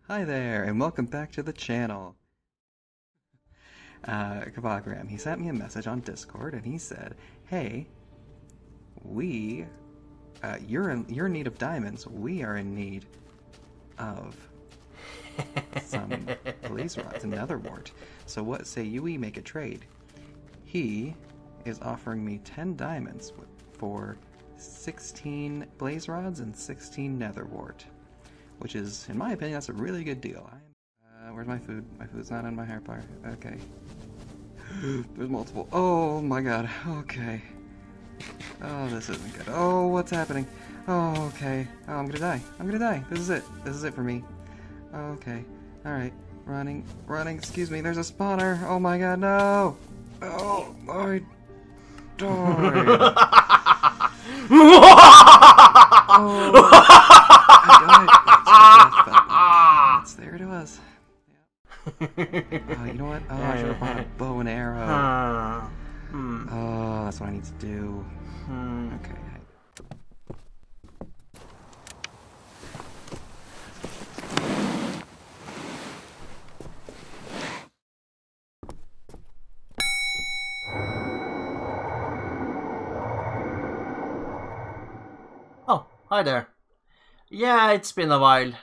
Hi there, and welcome back to the channel. Kabagram, he sent me a message on Discord, and he said, "Hey, you're in need of diamonds. We are in need of some blaze rods and netherwort. So what say we make a trade?" He is offering me 10 diamonds for 16 blaze rods and 16 netherwort, which is, in my opinion, that's a really good deal. Where's my food? My food's not in my hotbar. Okay. There's multiple. Oh my god. Okay. Oh, this isn't good. Oh, what's happening? Oh, okay. Oh, I'm gonna die. I'm gonna die. This is it. This is it for me. Okay. Alright. Running. Running. Excuse me. There's a spawner. Oh my god, no! Oh, I died. Oh, I died. There it was. Oh, you know what? Oh, I should have brought a bow and arrow. Oh, that's what I need to do. Okay. Oh, hi there. Yeah, it's been a while.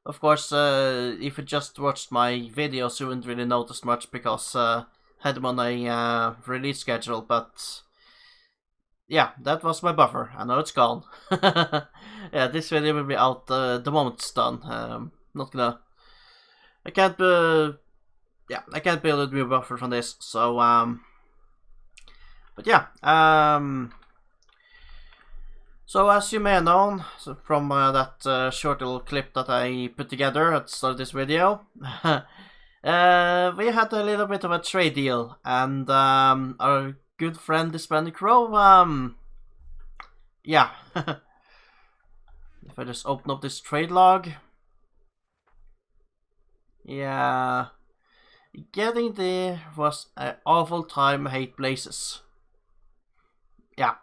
Of course, if you just watched my videos, you wouldn't really notice much because I had them on a release schedule, but yeah, that was my buffer, and now it's gone. Yeah, this video will be out the moment it's done. Not gonna... I can't yeah, I can't build a new buffer from this, so, but yeah, so as you may have known from that short little clip that I put together at the start of this video, we had a little bit of a trade deal, and our good friend the Spandy Crow, yeah, if I just open up this trade log, yeah, getting there was an awful time, hate places, yeah.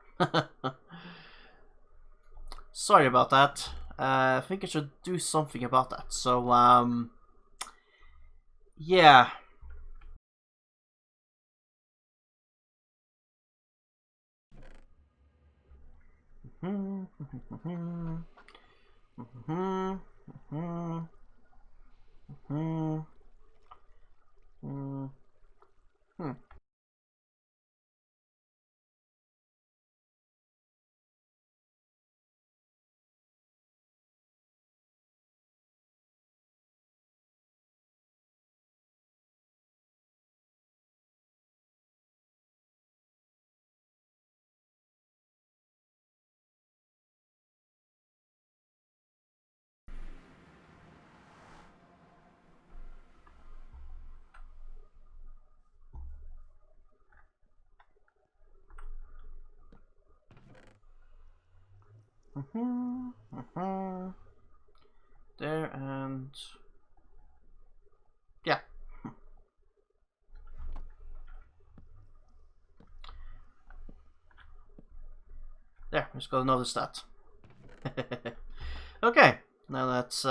Sorry about that. I think I should do something about that. So, yeah. There, and yeah. There, just gotta notice that. Okay, now that's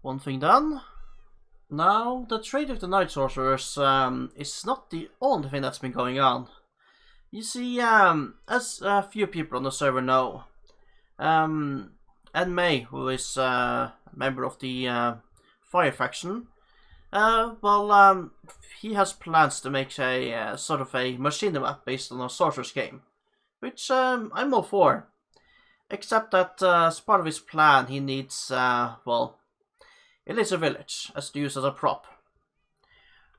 one thing done. Now, the trade with the Night Sorcerers is not the only thing that's been going on. You see, as a few people on the server know, Ed May, who is a member of the Fire faction, well, he has plans to make a sort of a machine map based on a Sorcerer's game, which I'm all for. Except that as part of his plan, he needs, well, it is a village as to use as a prop.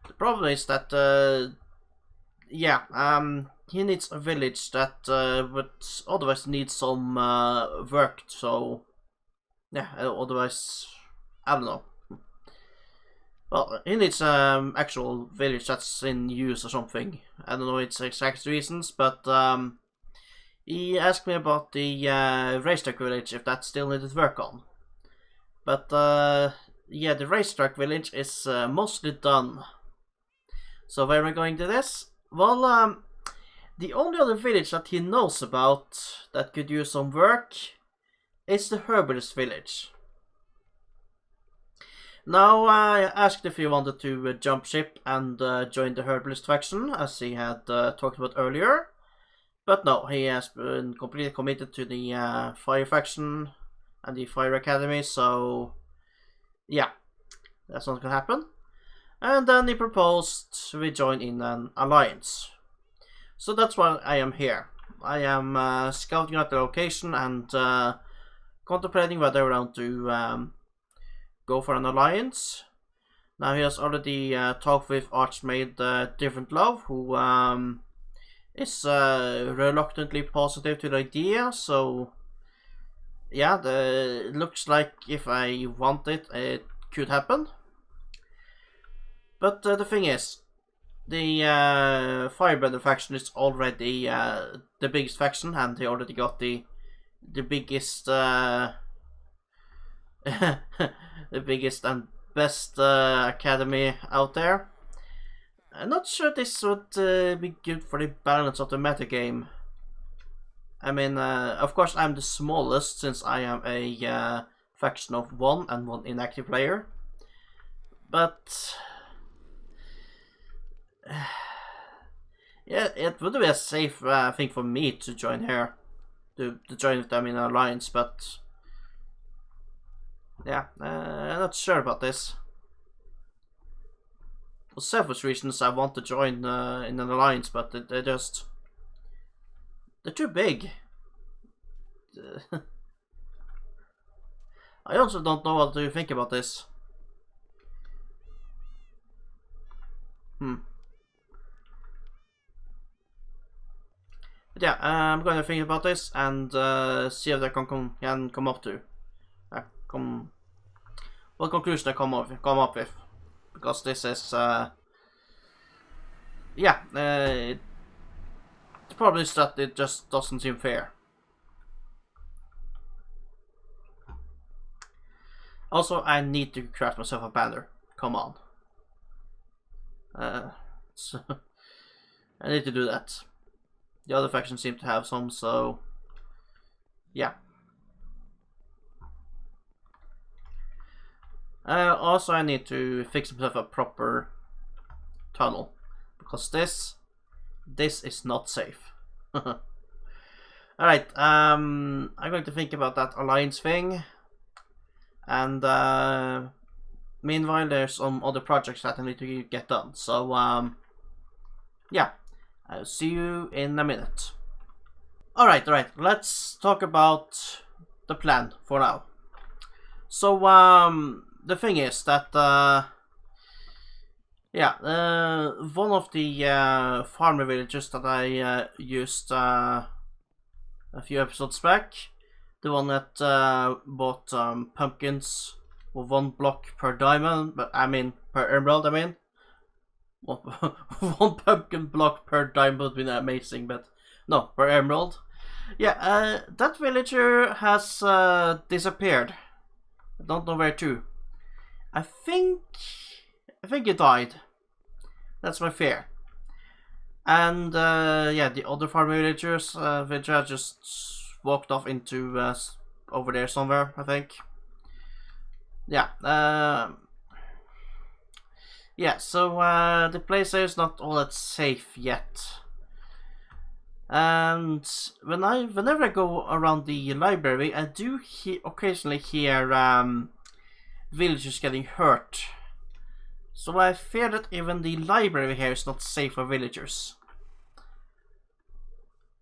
The problem is that, yeah, he needs a village that would otherwise need some work, so, yeah, otherwise, I don't know. Well, he needs actual village that's in use or something. I don't know its exact reasons, but he asked me about the racetrack village, if that still needed work on. But yeah, the racetrack village is mostly done. So where am I going to this? Well, the only other village that he knows about that could use some work is the Herbalist village. Now, I asked if he wanted to jump ship and join the Herbalist faction, as he had talked about earlier. But no, he has been completely committed to the Fire faction and the Fire Academy, so yeah, that's not gonna happen. And then he proposed we join in an alliance. So that's why I am here. I am scouting out the location and contemplating whether I want to go for an alliance. Now he has already talked with Archmaid Different Love, who is reluctantly positive to the idea, so yeah, it looks like if I want it, it could happen. But the thing is, the Firebender faction is already the biggest faction, and they already got the biggest the biggest and best academy out there. I'm not sure this would be good for the balance of the metagame. I mean, of course I'm the smallest, since I am a faction of 1 and 1 inactive player. But yeah, it would be a safe thing for me to join here, to join them in an alliance, but yeah, I'm not sure about this. For selfish reasons, I want to join in an alliance, but they're too big. I also don't know what to think about this. But yeah, I'm going to think about this and see if I can come up to what conclusion I come up with, because this is yeah, the problem is that it just doesn't seem fair. Also, I need to craft myself a banner. Come on. So I need to do that. The other factions seem to have some, so yeah. Also, I need to fix myself a proper tunnel, because this is not safe. Alright, I'm going to think about that alliance thing, and meanwhile there's some other projects that I need to get done, so yeah, I'll see you in a minute. Alright, let's talk about the plan for now. So the thing is that yeah, one of the farmer villages that I used a few episodes back, the one that bought pumpkins for 1 block per diamond, but I mean per emerald. I mean, 1 pumpkin block per diamond would be amazing, but no, per emerald. Yeah, that villager has disappeared. I don't know where to. I think he died. That's my fear. And yeah, the other farm villagers, just walked off into over there somewhere, I think. Yeah. Yeah. So the place there is not all that safe yet. And whenever I go around the library, I do occasionally hear villagers getting hurt. So I fear that even the library here is not safe for villagers.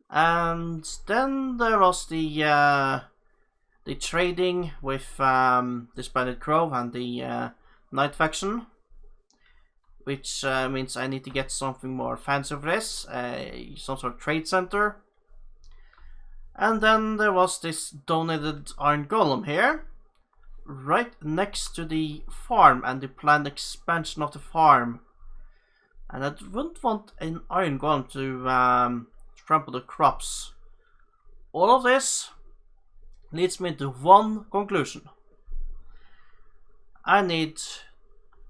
And then there was the trading with the Splendid Grove and the Night faction, which means I need to get something more fancy for this, some sort of trade center. And then there was this donated iron golem here, right next to the farm and the planned expansion of the farm. And I wouldn't want an iron golem to trample the crops. All of this leads me to one conclusion. I need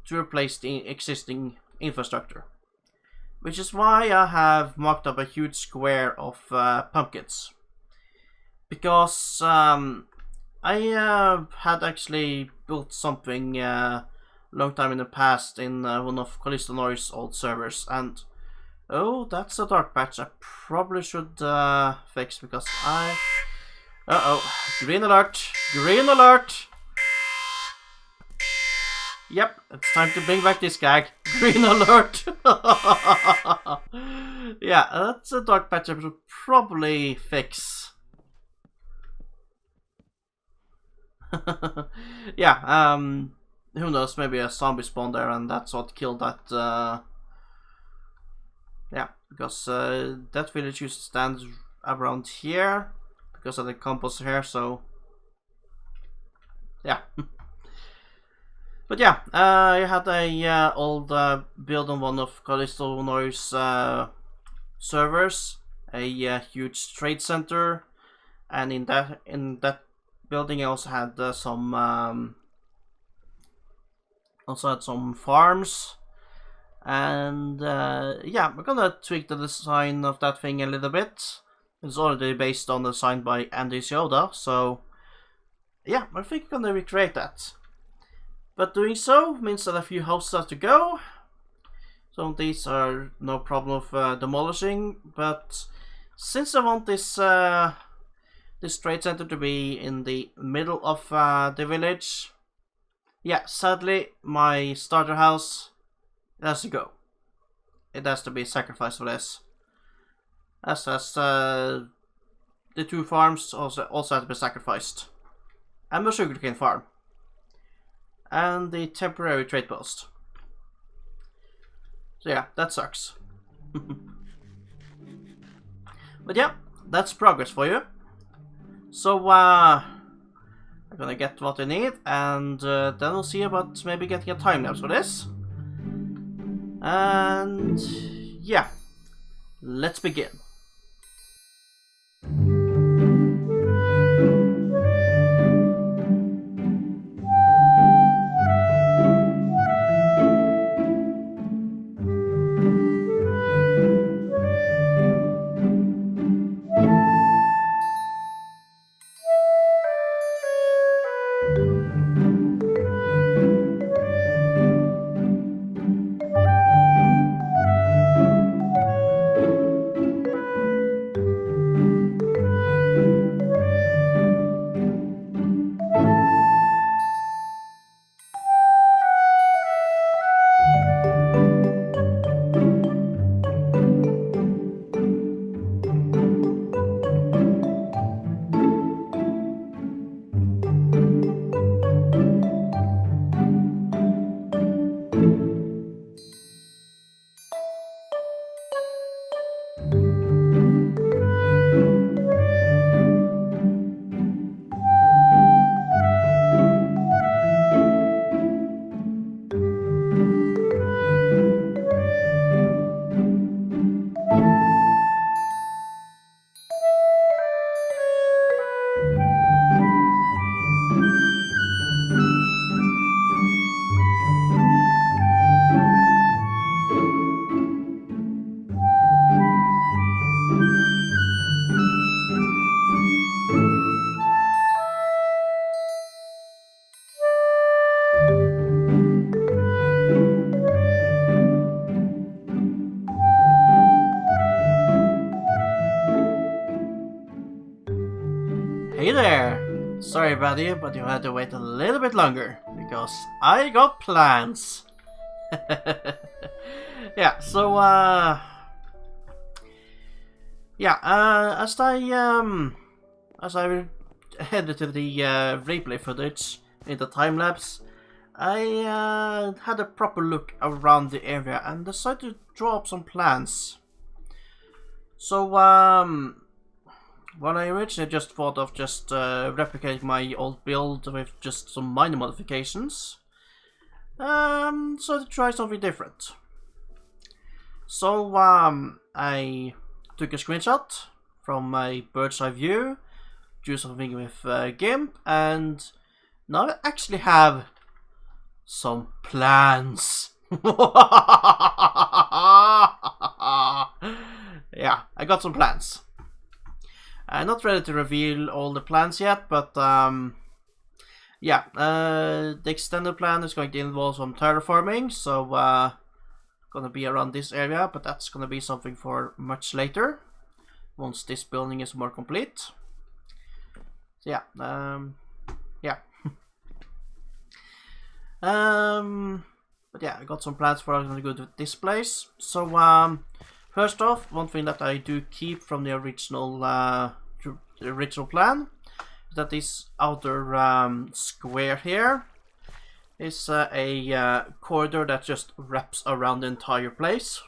to replace the existing infrastructure, which is why I have marked up a huge square of pumpkins, because I had actually built something long time in the past in one of Callisto Noir's old servers, and oh, that's a dark patch I probably should fix because I... Uh-oh, green alert, green alert! Yep, it's time to bring back this gag. Green alert! Yeah, that's a dark patch I should probably fix. Yeah, who knows, maybe a zombie spawned there and that's what killed that, yeah, because that village used to stand around here because of the compost here, so yeah. But yeah, I had a old build on one of Callisto Noir's servers, a huge trade center, and in that building I also had some farms, and yeah, we're gonna tweak the design of that thing a little bit. It's already based on the design by Andy Yoda, so yeah, I think I'm gonna recreate that. But doing so means that a few houses have to go. Some of these are no problem of demolishing, but since I want this trade center to be in the middle of the village, yeah, sadly my starter house has to go. It has to be sacrificed for this. As the two farms also have to be sacrificed, and the sugarcane farm. And the temporary trade post. So yeah, that sucks. But yeah, that's progress for you. So I'm gonna get what I need, and then we'll see about maybe getting a time lapse for this. And yeah, let's begin. Hey there! Sorry about you, but you had to wait a little bit longer, because I got plans! Yeah, so, yeah, as I headed to the replay footage in the time-lapse, I had a proper look around the area and decided to draw up some plans. So, what I originally just thought of just replicating my old build with just some minor modifications. So to try something different. So I took a screenshot from my bird's eye view, do something with GIMP, and now I actually have some plans. Yeah, I got some plans. I'm not ready to reveal all the plans yet, but yeah, the extended plan is going to involve some terraforming, so gonna be around this area, but that's gonna be something for much later, once this building is more complete. So yeah, yeah. But yeah, I got some plans for how I'm gonna go to this place. So first off, one thing that I do keep from the original plan is that this outer square here is a corridor that just wraps around the entire place.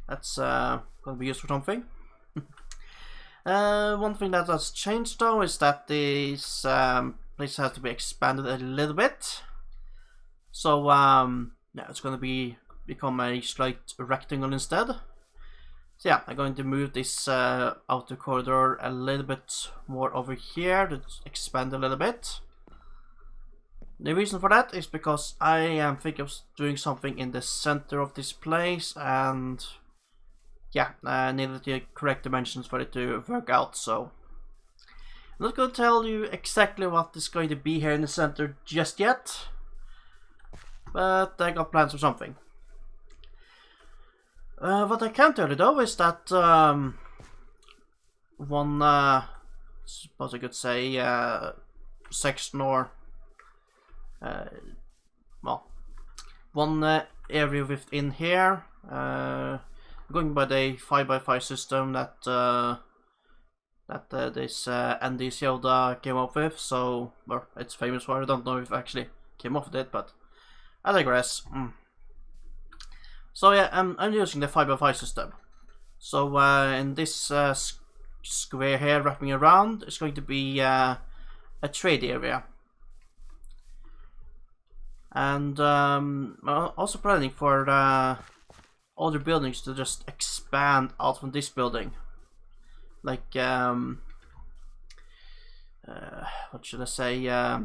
That's gonna be used for something. One thing that has changed though is that this place has to be expanded a little bit. So yeah, it's gonna become a slight rectangle instead. So yeah, I'm going to move this outer corridor a little bit more over here to expand a little bit. The reason for that is because I am thinking of doing something in the center of this place, and yeah, I needed the correct dimensions for it to work out, so I'm not going to tell you exactly what is going to be here in the center just yet, but I got plans for something. What I can tell you though is that one, suppose I could say, section or well, one area within here, going by the 5x5 system that this ND's Yoda came up with, so well, it's famous for. I don't know if it actually came up with it, but I digress. So yeah, I'm using the 5x5 system. So in this square here wrapping around is going to be a trade area. And I'm also planning for other buildings to just expand out from this building. Like, what should I say? Yeah,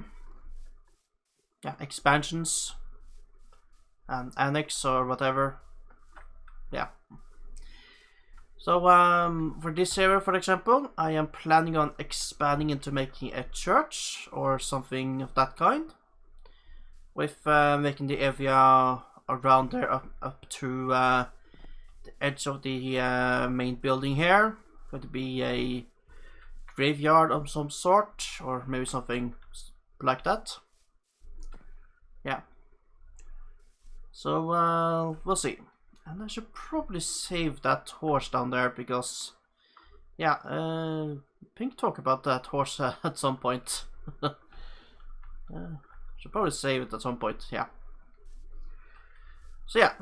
expansions and annex or whatever. Yeah. So for this area, for example, I am planning on expanding into making a church or something of that kind, with making the area around there up to the edge of the main building here. Going to be a graveyard of some sort, or maybe something like that. Yeah. So we'll see. And I should probably save that horse down there because, yeah, Pink talk about that horse at some point. Should probably save it at some point, yeah. So yeah,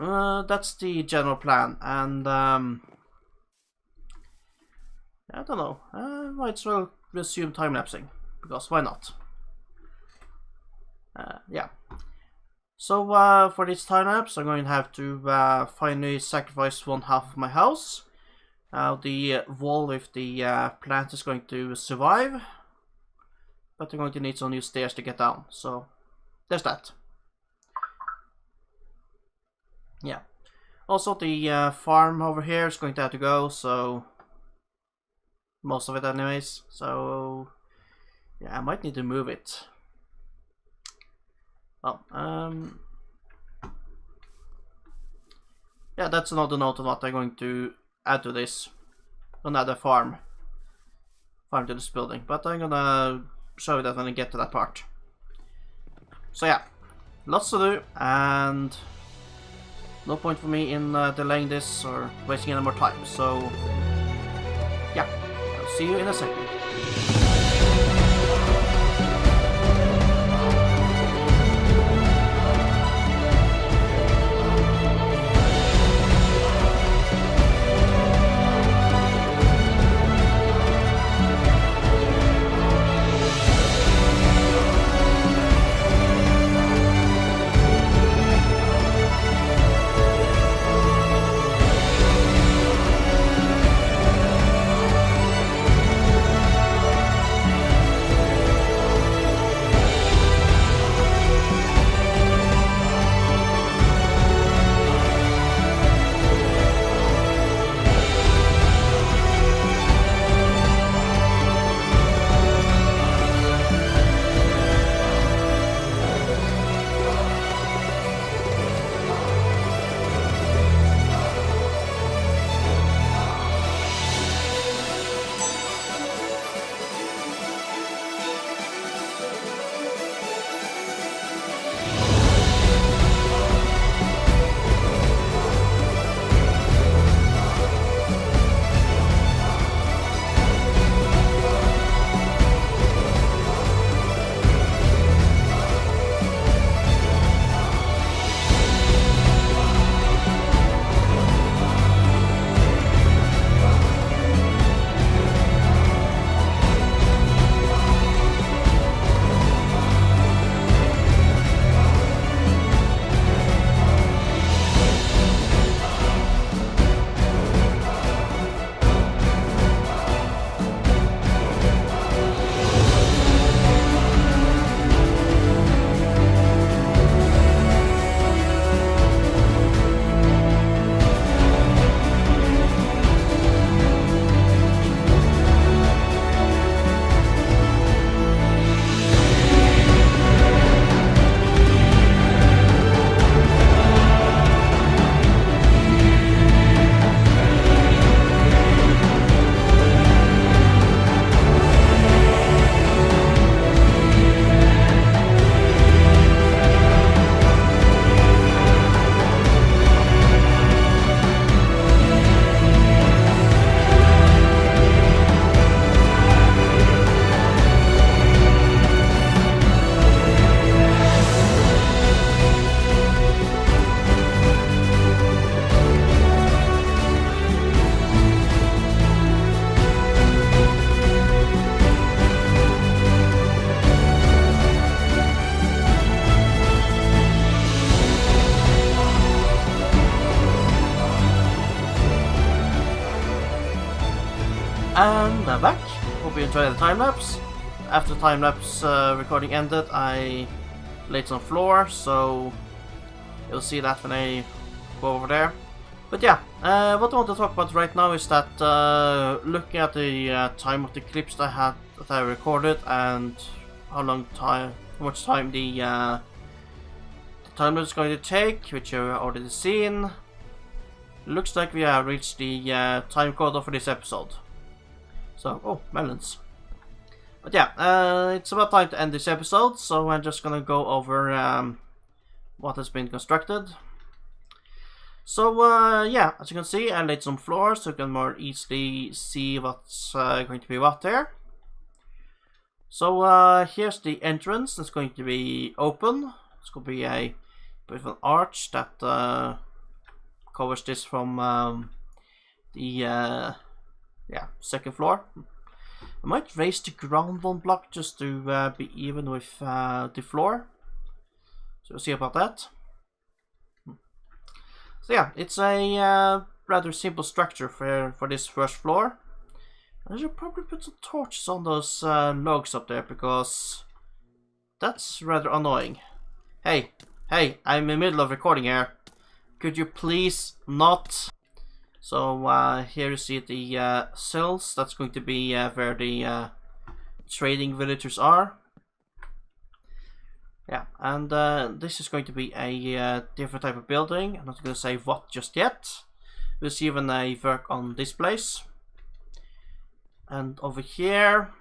that's the general plan, and I don't know, I might as well resume time-lapsing, because why not? Yeah. So for this time-lapse, I'm going to have to finally sacrifice one half of my house. The wall with the plant is going to survive, but I'm going to need some new stairs to get down, so there's that. Yeah. Also, the farm over here is going to have to go, so most of it anyways. So yeah, I might need to move it. Well, yeah, that's another note on what I'm going to add to this. Another farm to this building, but I'm gonna show you that when I get to that part. So yeah, lots to do, and no point for me in delaying this or wasting any more time. So yeah, I'll see you in a second. And I'm back. Hope you enjoyed the time-lapse. After the time-lapse recording ended, I laid some floor, so you'll see that when I go over there. But yeah, what I want to talk about right now is that looking at the time of the clips that I recorded and how much time the timer is going to take, which you've already seen, looks like we have reached the time quota for this episode. So, oh, melons. But yeah, it's about time to end this episode, so I'm just gonna go over what has been constructed. So, yeah, as you can see, I laid some floors so you can more easily see what's going to be what there. So, here's the entrance that's going to be open. It's going to be a bit of an arch that covers this from the second floor. I might raise the ground one block just to be even with the floor. So we'll see about that. So yeah, it's a rather simple structure for this first floor. I should probably put some torches on those logs up there because that's rather annoying. Hey, I'm in the middle of recording here. Could you please not? So here you see the cells. That's going to be where the trading villagers are. Yeah, and this is going to be a different type of building. I'm not going to say what just yet. We'll see when I work on this place. And over here,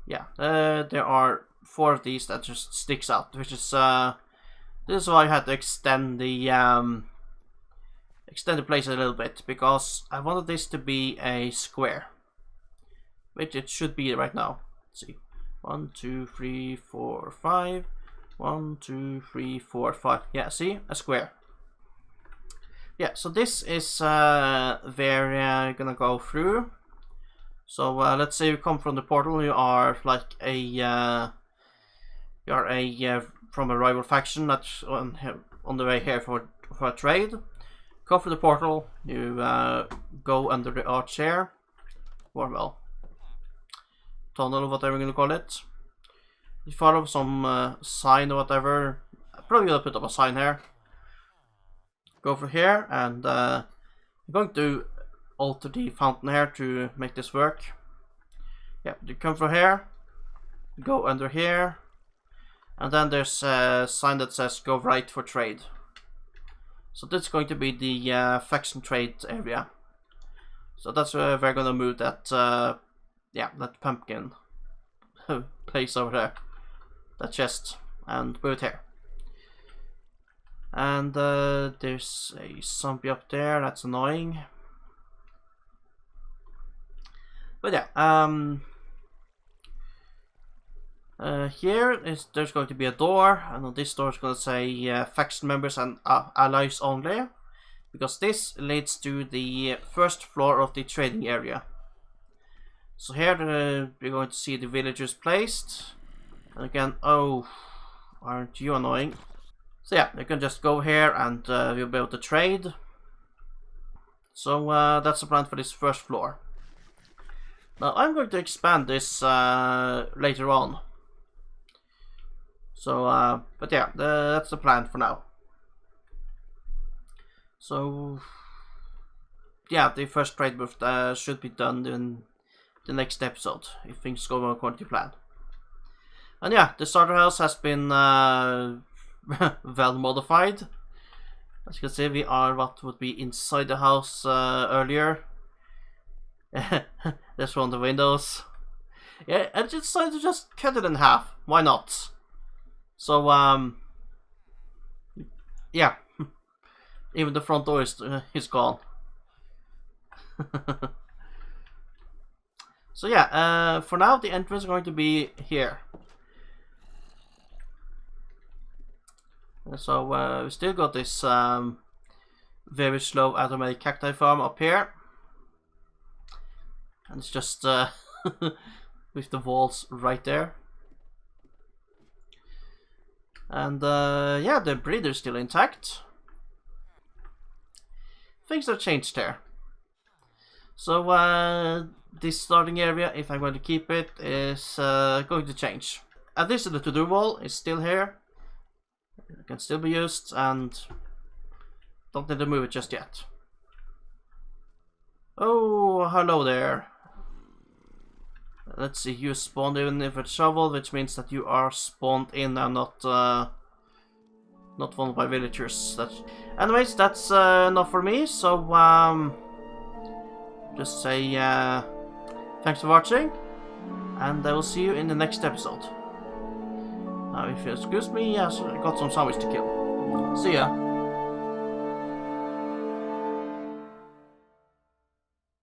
yeah, there are 4 of these that just sticks out, which is this is why I had to extend the place a little bit, because I wanted this to be a square, which it should be right now. Let's see, 1, 2, 3, 4, 5. 1, 2, 3, 4, 5. Yeah, see, a square. Yeah, so this is where you're gonna go through. So let's say you come from the portal. You are like a from a rival faction that's on the way here for a trade. Come through the portal, you go under the arch here, or well, tunnel or whatever you're gonna call it. You follow some sign or whatever. I'm probably gonna put up a sign here. Go for here, and I'm going to alter the fountain here to make this work. Yeah, you come from here, go under here, and then there's a sign that says go right for trade. So this is going to be the faction trade area. So that's where we're gonna move that that pumpkin place over there, that chest, and move it here. And there's a zombie up there, that's annoying. But yeah, there's going to be a door, and on this door is going to say faction members and allies only, because this leads to the first floor of the trading area. So here we're going to see the villagers placed, and again, oh, aren't you annoying? So yeah, you can just go here and you'll be able to trade. So that's the plan for this first floor. Now I'm going to expand this later on. So, but yeah, that's the plan for now. So, yeah, the first trade move should be done in the next episode, if things go according to plan. And yeah, the starter house has been well modified. As you can see, we are what would be inside the house earlier. There's one of the windows. Yeah, I decided to just cut it in half. Why not? So, yeah. Even the front door is gone. So yeah, for now the entrance is going to be here. So we still got this very slow automatic cacti farm up here. And it's just with the walls right there. And yeah, the breeder's still intact. Things have changed there. So this starting area, if I'm going to keep it, is going to change. At least the to-do wall is still here. It can still be used, and don't need to move it just yet. Oh, hello there. Let's see, you spawned in with a shovel, which means that you are spawned in and not one of my villagers. Anyways, that's enough for me, so just say thanks for watching, and I will see you in the next episode. Now, if you excuse me, yes, I got some zombies to kill. See ya.